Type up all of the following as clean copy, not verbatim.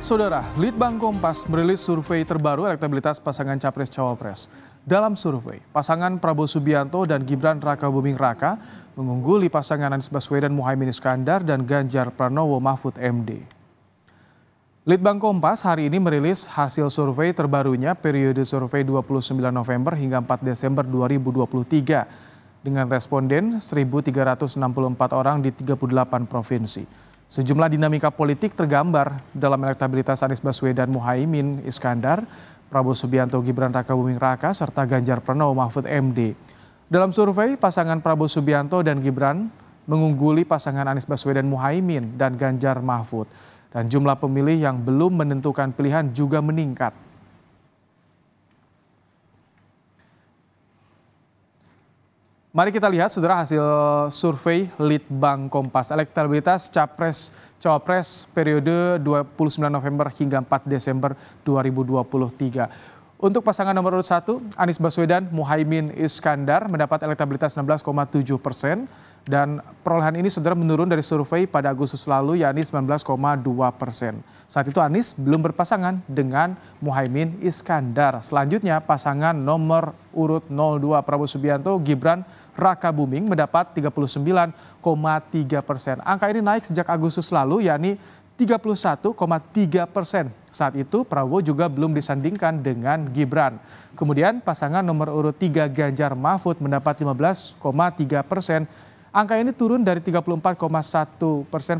Saudara, Litbang Kompas merilis survei terbaru elektabilitas pasangan Capres-Cawapres. Dalam survei, pasangan Prabowo Subianto dan Gibran Rakabuming Raka mengungguli pasangan Anies Baswedan Muhaimin Iskandar dan Ganjar Pranowo Mahfud MD. Litbang Kompas hari ini merilis hasil survei terbarunya periode survei 29 November hingga 4 Desember 2023 dengan responden 1.364 orang di 38 provinsi. Sejumlah dinamika politik tergambar dalam elektabilitas Anies Baswedan Muhaimin Iskandar, Prabowo Subianto Gibran Rakabuming Raka, serta Ganjar Pranowo Mahfud MD. Dalam survei, pasangan Prabowo Subianto dan Gibran mengungguli pasangan Anies Baswedan Muhaimin dan Ganjar Mahfud. Dan jumlah pemilih yang belum menentukan pilihan juga meningkat. Mari kita lihat saudara hasil survei Litbang Kompas. Elektabilitas Capres-Cawapres periode 29 November hingga 4 Desember 2023. Untuk pasangan nomor urut 1, Anies Baswedan Muhaimin Iskandar mendapat elektabilitas 16,7%. Dan perolehan ini saudara menurun dari survei pada Agustus lalu yakni 19,2%. Saat itu Anies belum berpasangan dengan Muhaimin Iskandar. Selanjutnya pasangan nomor urut 02 Prabowo Subianto Gibran Rakabuming mendapat 39,3%. Angka ini naik sejak Agustus lalu yakni 31,3%. Saat itu Prabowo juga belum disandingkan dengan Gibran. Kemudian pasangan nomor urut 3 Ganjar Mahfud mendapat 15,3%. Angka ini turun dari 34,1%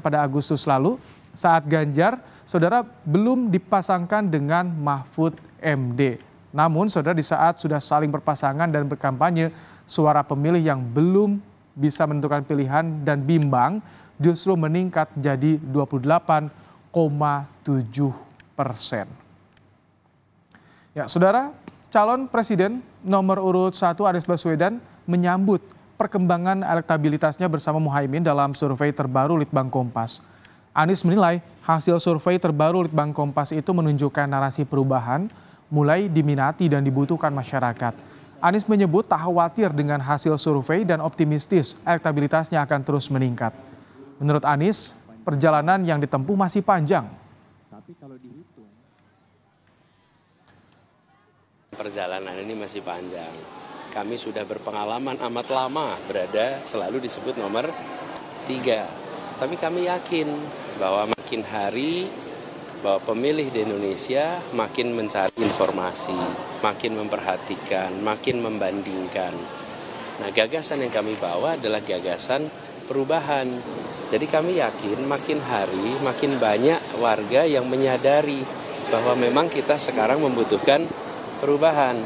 pada Agustus lalu saat Ganjar, saudara, belum dipasangkan dengan Mahfud MD. Namun, saudara, di saat sudah saling berpasangan dan berkampanye, suara pemilih yang belum bisa menentukan pilihan dan bimbang justru meningkat jadi 28,7%. Ya, saudara, calon presiden nomor urut 1 Anies Baswedan menyambut perkembangan elektabilitasnya bersama Muhaimin dalam survei terbaru Litbang Kompas. Anies menilai hasil survei terbaru Litbang Kompas itu menunjukkan narasi perubahan mulai diminati dan dibutuhkan masyarakat. Anies menyebut tak khawatir dengan hasil survei dan optimistis elektabilitasnya akan terus meningkat. Menurut Anies, perjalanan yang ditempuh masih panjang. Tapi kalau dihitung, perjalanan ini masih panjang. Kami sudah berpengalaman amat lama berada selalu disebut nomor 3. Tapi kami yakin bahwa makin hari bahwa pemilih di Indonesia makin mencari informasi, makin memperhatikan, makin membandingkan. Nah, gagasan yang kami bawa adalah gagasan perubahan. Jadi kami yakin makin hari makin banyak warga yang menyadari bahwa memang kita sekarang membutuhkan perubahan.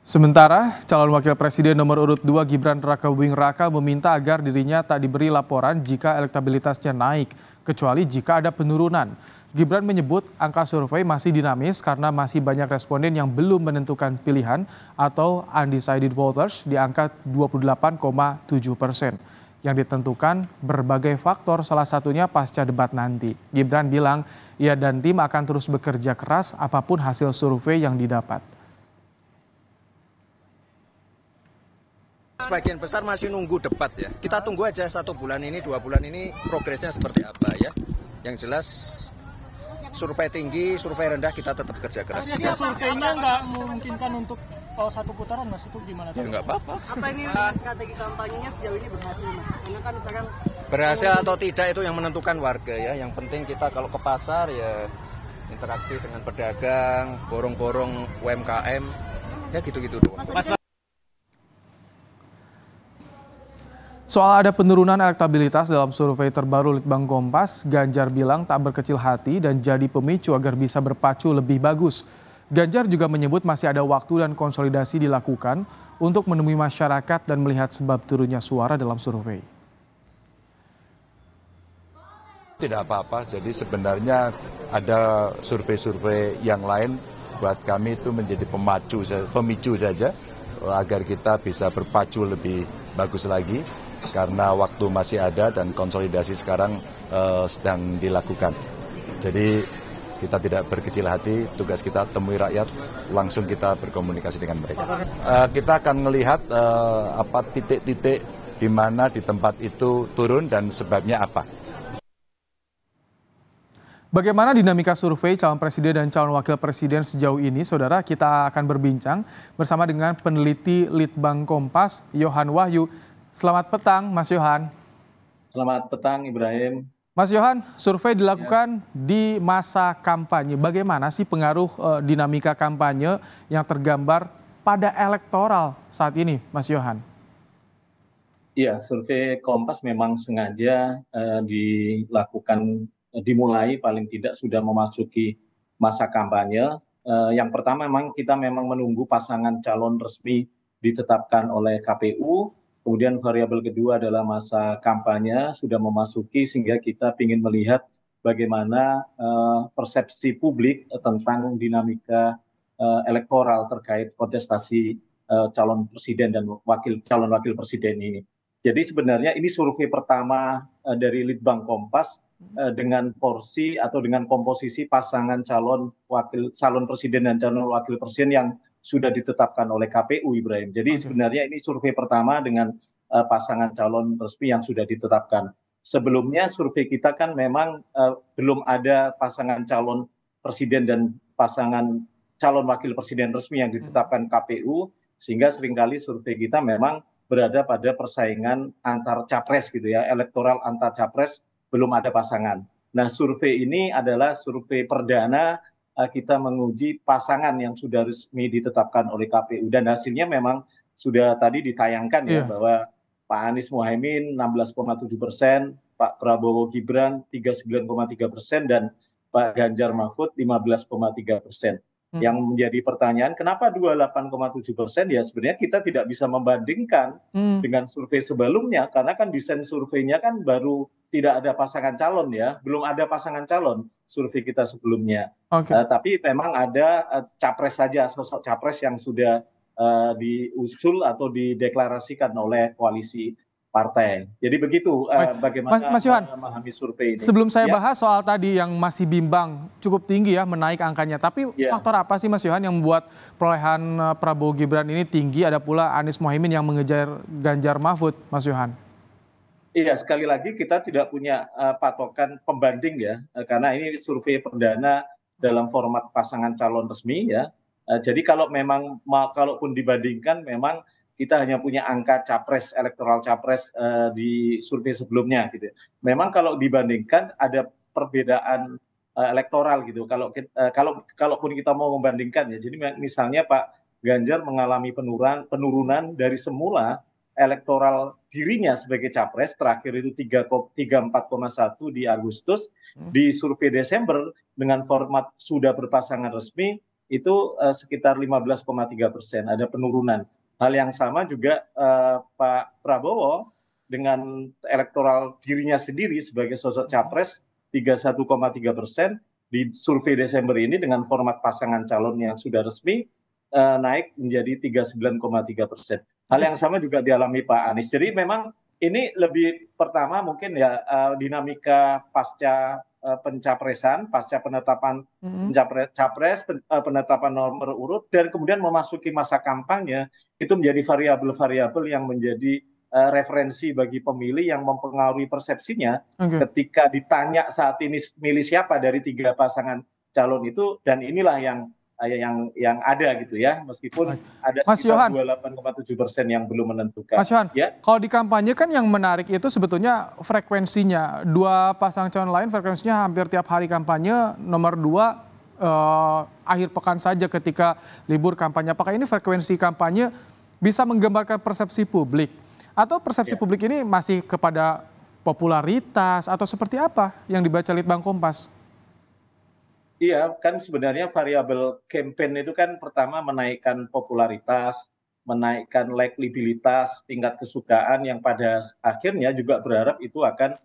Sementara calon wakil presiden nomor urut 2 Gibran Rakabuming Raka meminta agar dirinya tak diberi laporan jika elektabilitasnya naik, kecuali jika ada penurunan. Gibran menyebut angka survei masih dinamis karena masih banyak responden yang belum menentukan pilihan atau undecided voters di angka 28,7%. Yang ditentukan berbagai faktor, salah satunya pasca debat nanti. Gibran bilang ia dan tim akan terus bekerja keras apapun hasil survei yang didapat. Sebagian besar masih nunggu debat ya. Kita tunggu aja 1 bulan ini, 2 bulan ini progresnya seperti apa ya. Yang jelas survei tinggi, survei rendah kita tetap kerja keras. Artinya surveinya nggak memungkinkan untuk satu putaran mas, itu gimana? Ya nggak apa-apa. Apa ini strategi kampanyenya sejauh ini berhasil mas? Karena kan misalkan berhasil atau tidak itu yang menentukan warga ya. Yang penting kita kalau ke pasar ya interaksi dengan pedagang, borong-borong UMKM, ya gitu-gitu doang. Soal ada penurunan elektabilitas dalam survei terbaru Litbang Kompas, Ganjar bilang tak berkecil hati dan jadi pemicu agar bisa berpacu lebih bagus. Ganjar juga menyebut masih ada waktu dan konsolidasi dilakukan untuk menemui masyarakat dan melihat sebab turunnya suara dalam survei. Tidak apa-apa, jadi sebenarnya ada survei-survei yang lain buat kami itu menjadi pemicu saja agar kita bisa berpacu lebih bagus lagi. Karena waktu masih ada dan konsolidasi sekarang sedang dilakukan. Jadi kita tidak berkecil hati, tugas kita temui rakyat, langsung kita berkomunikasi dengan mereka. Kita akan melihat apa titik-titik di mana di tempat itu turun dan sebabnya apa. Bagaimana dinamika survei calon presiden dan calon wakil presiden sejauh ini, Saudara? Kita akan berbincang bersama dengan peneliti Litbang Kompas, Yohan Wahyu. Selamat petang, Mas Yohan. Selamat petang, Ibrahim. Mas Yohan, survei dilakukan di masa kampanye. Bagaimana sih pengaruh dinamika kampanye yang tergambar pada elektoral saat ini, Mas Yohan? Iya, survei Kompas memang sengaja dimulai paling tidak sudah memasuki masa kampanye. Yang pertama kita memang menunggu pasangan calon resmi ditetapkan oleh KPU. Kemudian variabel kedua adalah masa kampanye sudah memasuki sehingga kita ingin melihat bagaimana persepsi publik tentang dinamika elektoral terkait kontestasi calon presiden dan calon wakil presiden ini. Jadi sebenarnya ini survei pertama dari Litbang Kompas dengan porsi atau dengan komposisi pasangan calon presiden dan calon wakil presiden yang sudah ditetapkan oleh KPU, Ibrahim. Jadi sebenarnya ini survei pertama dengan pasangan calon resmi yang sudah ditetapkan. Sebelumnya survei kita kan memang belum ada pasangan calon presiden dan pasangan calon wakil presiden resmi yang ditetapkan KPU, sehingga seringkali survei kita memang berada pada persaingan antar capres gitu ya, elektoral antar capres, belum ada pasangan. Nah, survei ini adalah survei perdana kita menguji pasangan yang sudah resmi ditetapkan oleh KPU, dan hasilnya memang sudah tadi ditayangkan ya, bahwa Pak Anies Muhaimin 16,7%, Pak Prabowo Gibran 39,3%, dan Pak Ganjar Mahfud 15,3%. Yang menjadi pertanyaan, kenapa 28,7%? Ya sebenarnya kita tidak bisa membandingkan dengan survei sebelumnya, karena kan desain surveinya kan baru tidak ada pasangan calon ya, belum ada pasangan calon survei kita sebelumnya. Tapi memang ada capres saja, sosok capres yang sudah diusul atau dideklarasikan oleh koalisi partai. Jadi begitu bagaimana Mas Yohan, memahami survei ini. Sebelum saya bahas soal tadi yang masih bimbang, cukup tinggi ya menaik angkanya. Tapi faktor apa sih Mas Yohan yang membuat perolehan Prabowo Gibran ini tinggi? Ada pula Anies Muhaimin yang mengejar Ganjar Mahfud, Mas Yohan. Iya, sekali lagi kita tidak punya patokan pembanding ya, karena ini survei perdana dalam format pasangan calon resmi ya. Jadi kalau memang kalaupun dibandingkan, memang kita hanya punya angka capres, elektoral capres di survei sebelumnya gitu. Memang kalau dibandingkan ada perbedaan elektoral gitu. Kalaupun kita mau membandingkan ya. Jadi misalnya Pak Ganjar mengalami penurunan dari semula elektoral dirinya sebagai capres terakhir itu 34,1 di Agustus, di survei Desember dengan format sudah berpasangan resmi itu sekitar 15,3%, ada penurunan. Hal yang sama juga Pak Prabowo dengan elektoral dirinya sendiri sebagai sosok capres 31,3%, di survei Desember ini dengan format pasangan calon yang sudah resmi naik menjadi 39,3%. Hal yang sama juga dialami Pak Anies. Jadi memang ini lebih pertama mungkin ya dinamika pasca pencapresan, pasca penetapan capres, penetapan nomor urut, dan kemudian memasuki masa kampanye, itu menjadi variabel-variabel yang menjadi referensi bagi pemilih yang mempengaruhi persepsinya ketika ditanya saat ini milih siapa dari 3 pasangan calon itu, dan inilah yang ada gitu ya, meskipun ada sekitar 28,7% yang belum menentukan. Mas Yohan, ya? Kalau di kampanye kan yang menarik itu sebetulnya frekuensinya. 2 pasangan calon lain frekuensinya hampir tiap hari kampanye, nomor 2 akhir pekan saja ketika libur kampanye. Apakah ini frekuensi kampanye bisa menggambarkan persepsi publik? Atau persepsi publik ini masih kepada popularitas atau seperti apa yang dibaca Litbang Kompas? Iya, kan sebenarnya variabel campaign itu kan pertama menaikkan popularitas, menaikkan likabilitas, tingkat kesukaan yang pada akhirnya juga berharap itu akan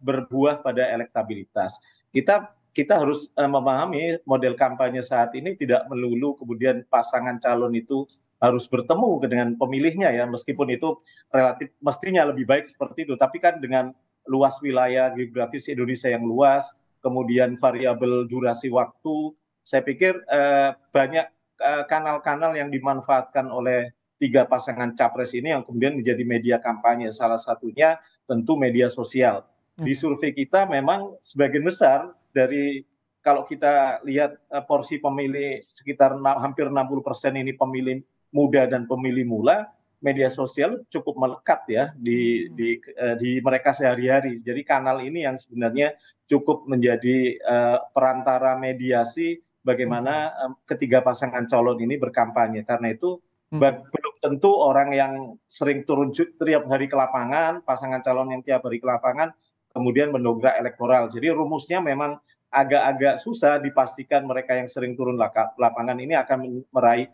berbuah pada elektabilitas. Kita harus memahami model kampanye saat ini tidak melulu kemudian pasangan calon itu harus bertemu dengan pemilihnya ya, meskipun itu relatif mestinya lebih baik seperti itu, tapi kan dengan luas wilayah geografis Indonesia yang luas, kemudian variabel durasi waktu, saya pikir banyak kanal-kanal yang dimanfaatkan oleh 3 pasangan capres ini yang kemudian menjadi media kampanye. Salah satunya tentu media sosial. Di survei kita memang sebagian besar dari kalau kita lihat porsi pemilih sekitar hampir 60% ini pemilih muda dan pemilih mula, media sosial cukup melekat ya di mereka sehari-hari. Jadi kanal ini yang sebenarnya cukup menjadi perantara mediasi bagaimana ketiga pasangan calon ini berkampanye. Karena itu belum tentu orang yang sering turun tiap hari ke lapangan, pasangan calon yang tiap hari ke lapangan, kemudian mendongkrak elektoral. Jadi rumusnya memang agak-agak susah dipastikan mereka yang sering turun lapangan ini akan meraih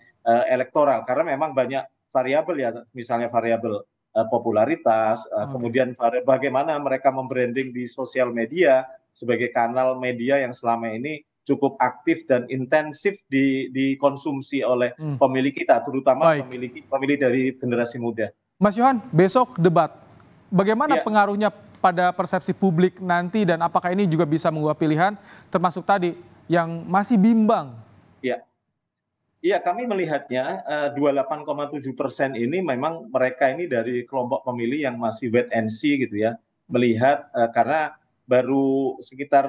elektoral. Karena memang banyak variabel ya, misalnya variabel popularitas, kemudian bagaimana mereka membranding di sosial media sebagai kanal media yang selama ini cukup aktif dan intensif dikonsumsi oleh pemilih kita, terutama pemilih dari generasi muda. Mas Yohan, besok debat, bagaimana pengaruhnya pada persepsi publik nanti dan apakah ini juga bisa mengubah pilihan, termasuk tadi yang masih bimbang? Iya, kami melihatnya 28,7% ini memang mereka ini dari kelompok pemilih yang masih wait and see gitu ya. Melihat karena baru sekitar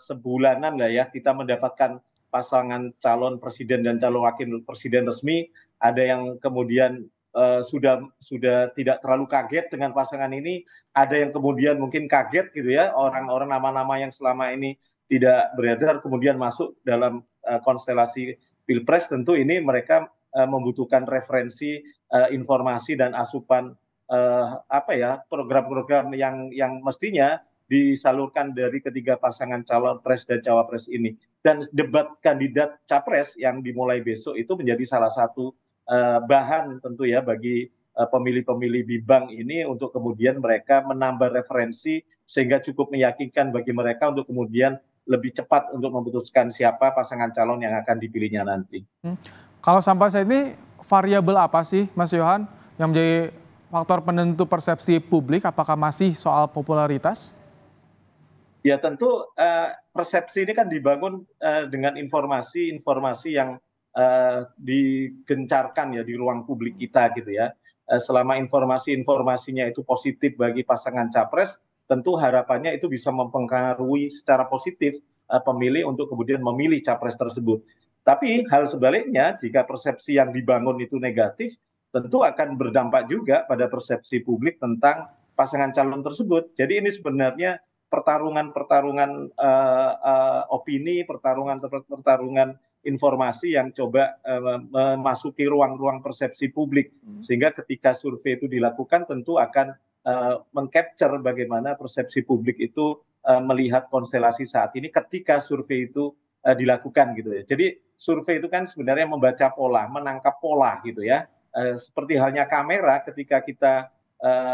sebulanan lah ya kita mendapatkan pasangan calon presiden dan calon wakil presiden resmi. Ada yang kemudian sudah tidak terlalu kaget dengan pasangan ini. Ada yang kemudian mungkin kaget gitu ya, orang-orang nama-nama yang selama ini tidak beredar kemudian masuk dalam konstelasi Pilpres. Tentu ini mereka membutuhkan referensi informasi dan asupan program-program yang mestinya disalurkan dari ketiga pasangan calon pres dan cawapres ini. Dan debat kandidat capres yang dimulai besok itu menjadi salah satu bahan tentu ya bagi pemilih-pemilih bimbang ini untuk kemudian mereka menambah referensi sehingga cukup meyakinkan bagi mereka untuk kemudian lebih cepat untuk memutuskan siapa pasangan calon yang akan dipilihnya nanti. Kalau sampai saat ini variabel apa sih Mas Yohan yang menjadi faktor penentu persepsi publik? Apakah masih soal popularitas? Ya tentu persepsi ini kan dibangun dengan informasi yang digencarkan ya di ruang publik kita gitu ya. Selama informasinya itu positif bagi pasangan capres, tentu harapannya itu bisa mempengaruhi secara positif pemilih untuk kemudian memilih capres tersebut. Tapi hal sebaliknya, jika persepsi yang dibangun itu negatif, tentu akan berdampak juga pada persepsi publik tentang pasangan calon tersebut. Jadi ini sebenarnya pertarungan opini, pertarungan informasi yang coba memasuki ruang-ruang persepsi publik. Sehingga ketika survei itu dilakukan tentu akan mengcapture bagaimana persepsi publik itu melihat konstelasi saat ini ketika survei itu dilakukan gitu ya. Jadi survei itu kan sebenarnya membaca pola, menangkap pola gitu ya. Seperti halnya kamera, ketika kita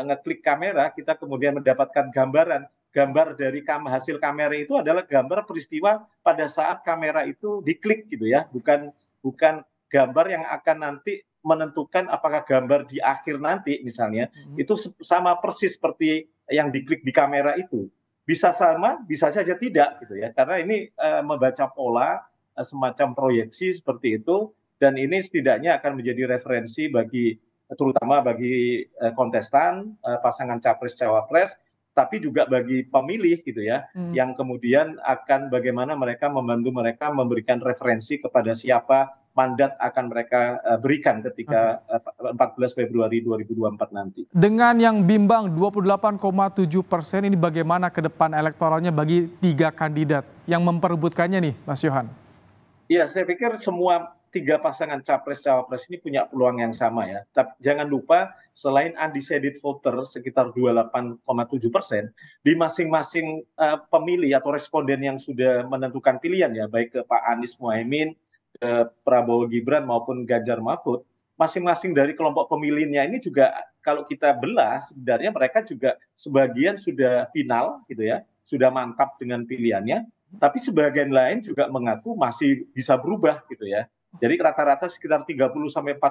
ngeklik kamera, kita kemudian mendapatkan gambar dari hasil kamera itu adalah gambar peristiwa pada saat kamera itu diklik gitu ya, bukan gambar yang akan nanti menentukan apakah gambar di akhir nanti misalnya itu sama persis seperti yang diklik di kamera itu. Bisa sama, bisa saja tidak gitu ya. Karena ini membaca pola semacam proyeksi seperti itu, dan ini setidaknya akan menjadi referensi terutama bagi kontestan pasangan capres cawapres, tapi juga bagi pemilih gitu ya, yang kemudian akan bagaimana mereka membantu mereka memberikan referensi kepada siapa mandat akan mereka berikan ketika 14 Februari 2024 nanti. Dengan yang bimbang 28,7% ini bagaimana ke depan elektoralnya bagi tiga kandidat yang memperebutkannya nih Mas Yohan? Iya, saya pikir semua tiga pasangan capres-cawapres ini punya peluang yang sama ya. Tapi jangan lupa selain undecided voter sekitar 28,7%, di masing-masing pemilih atau responden yang sudah menentukan pilihan ya, baik ke Pak Anies Mohaimin, ke Prabowo Gibran maupun Ganjar Mahfud, masing-masing dari kelompok pemilihnya ini juga kalau kita belah sebenarnya mereka juga sebagian sudah final gitu ya, sudah mantap dengan pilihannya, tapi sebagian lain juga mengaku masih bisa berubah gitu ya. Jadi rata-rata sekitar 30-40%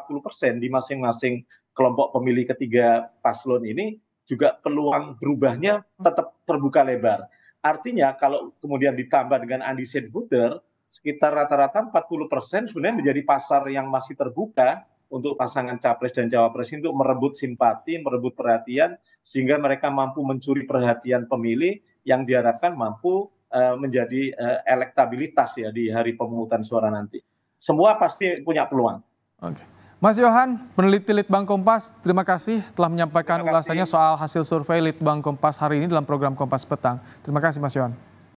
di masing-masing kelompok pemilih ketiga paslon ini juga peluang berubahnya tetap terbuka lebar. Artinya kalau kemudian ditambah dengan undecided voter, sekitar rata-rata 40% sebenarnya menjadi pasar yang masih terbuka untuk pasangan capres dan cawapres untuk merebut simpati, merebut perhatian, sehingga mereka mampu mencuri perhatian pemilih yang diharapkan mampu menjadi elektabilitas ya di hari pemungutan suara nanti. Semua pasti punya peluang. Oke. Mas Yohan, peneliti Litbang Kompas, terima kasih telah menyampaikan ulasannya soal hasil survei Litbang Kompas hari ini dalam program Kompas Petang. Terima kasih Mas Yohan.